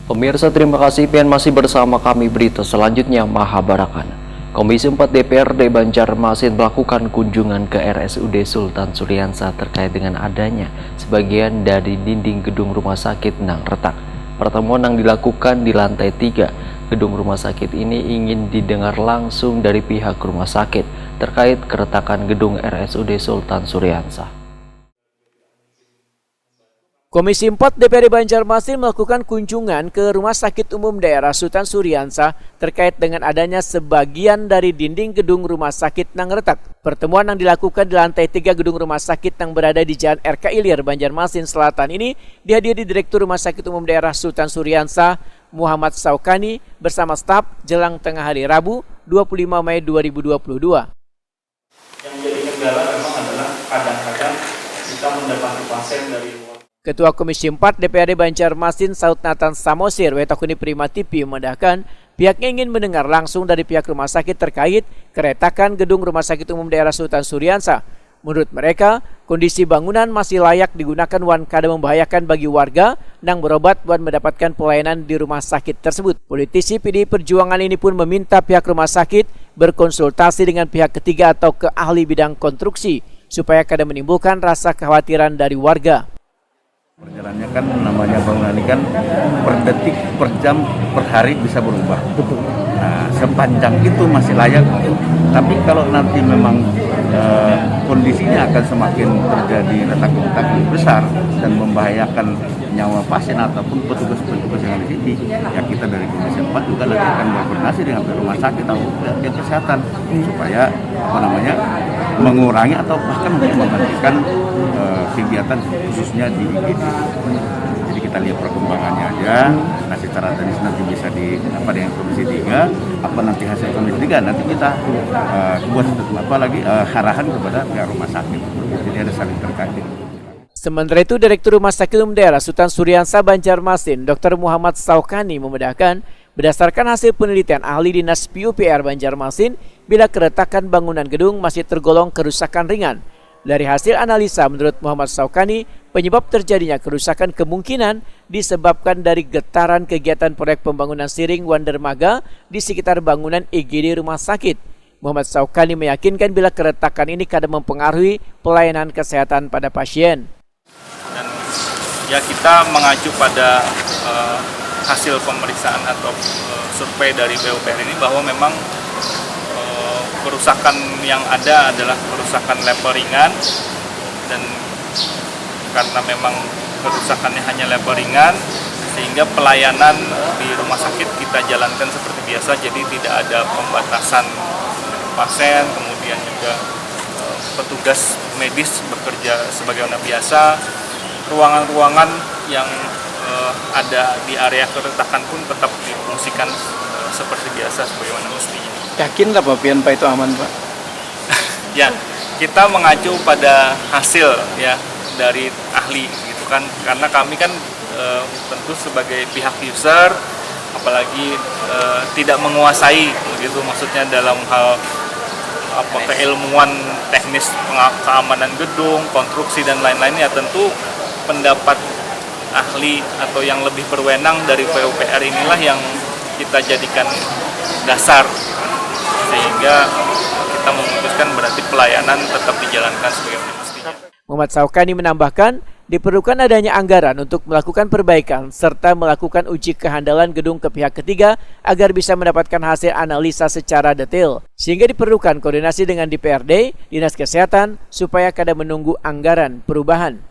Pemirsa, terima kasih pian masih bersama kami. Berita selanjutnya, Mahabarakan. Komisi 4 DPRD Banjarmasin melakukan kunjungan ke RSUD Sultan Suryansa terkait dengan adanya sebagian dari dinding gedung rumah sakit Nang retak. Pertemuan yang dilakukan di lantai 3 gedung rumah sakit ini ingin didengar langsung dari pihak rumah sakit terkait keretakan gedung RSUD Sultan Suryansa. Komisi 4 DPRD Banjarmasin melakukan kunjungan ke Rumah Sakit Umum Daerah Sultan Suryansa terkait dengan adanya sebagian dari dinding gedung Rumah Sakit Nang retak. Pertemuan yang dilakukan di lantai 3 gedung rumah sakit yang berada di Jalan RK Ilir, Banjarmasin Selatan ini dihadiri Direktur Rumah Sakit Umum Daerah Sultan Suryansa, Muhammad Saukani, bersama staf jelang tengah hari Rabu 25 Mei 2022. Yang menjadi kendala memang adalah kadang-kadang kita mendapati pasien dari luar. Ketua Komisi 4 DPRD Banjarmasin Saud Nathan Samosir Wetakuni Prima TV memendahkan pihaknya ingin mendengar langsung dari pihak rumah sakit terkait keretakan gedung Rumah Sakit Umum Daerah Sultan Suryansa. Menurut mereka, kondisi bangunan masih layak digunakan wan kada membahayakan bagi warga yang berobat buat mendapatkan pelayanan di rumah sakit tersebut. Politisi PDI Perjuangan ini pun meminta pihak rumah sakit berkonsultasi dengan pihak ketiga atau ke ahli bidang konstruksi supaya kada menimbulkan rasa kekhawatiran dari warga. Perjalanannya kan namanya bangunan ini kan per detik, per jam, per hari bisa berubah. Nah, sepanjang itu masih layak. Tapi kalau nanti memang kondisinya akan semakin terjadi retak-retak besar dan membahayakan nyawa pasien ataupun petugas-petugas yang ada di sini, ya kita dari Komisi 4 juga lagi akan berkoordinasi dengan rumah sakit atau pihak kesehatan supaya mengurangi atau bahkan menghentikan kegiatan khususnya di IGD. Jadi kita lihat perkembangannya aja. Nah, secara teknis nanti bisa dengan Komisi 3, nanti hasil Komisi 3 nanti kita buat arahan kepada pihak rumah sakit. Jadi ada saling terkait. Sementara itu, Direktur Rumah Sakit Umum Daerah Sultan Suryansa Banjarmasin, Dr. Muhammad Saukani memedahkan berdasarkan hasil penelitian ahli Dinas PUPR Banjarmasin, bila keretakan bangunan gedung masih tergolong kerusakan ringan. Dari hasil analisa, menurut Muhammad Saukani, penyebab terjadinya kerusakan kemungkinan disebabkan dari getaran kegiatan proyek pembangunan siring wan dermaga di sekitar bangunan IGD rumah sakit. Muhammad Saukani meyakinkan bila keretakan ini kadang mempengaruhi pelayanan kesehatan pada pasien. Dan ya kita mengacu pada hasil pemeriksaan atau survei dari PUPR ini bahwa memang kerusakan yang ada adalah kerusakan level ringan, dan karena memang kerusakannya hanya level ringan sehingga pelayanan di rumah sakit kita jalankan seperti biasa, jadi tidak ada pembatasan pasien, kemudian juga petugas medis bekerja sebagaimana biasa. Ruangan-ruangan yang ada di area keretakan pun tetap difungsikan seperti biasa sebagaimana mestinya. Yakin nggak Pak pian Pak itu aman Pak? Ya, kita mengacu pada hasil ya dari ahli gitu kan, karena kami kan tentu sebagai pihak user, apalagi tidak menguasai begitu, maksudnya dalam hal keilmuan teknis keamanan gedung, konstruksi dan lain-lainnya, tentu pendapat ahli atau yang lebih berwenang dari PUPR inilah yang kita jadikan dasar, sehingga kita memutuskan berarti pelayanan tetap dijalankan sebagaimana mestinya. Muhammad Saukani menambahkan, diperlukan adanya anggaran untuk melakukan perbaikan serta melakukan uji kehandalan gedung ke pihak ketiga agar bisa mendapatkan hasil analisa secara detail. Sehingga diperlukan koordinasi dengan DPRD, Dinas Kesehatan, supaya kada menunggu anggaran perubahan.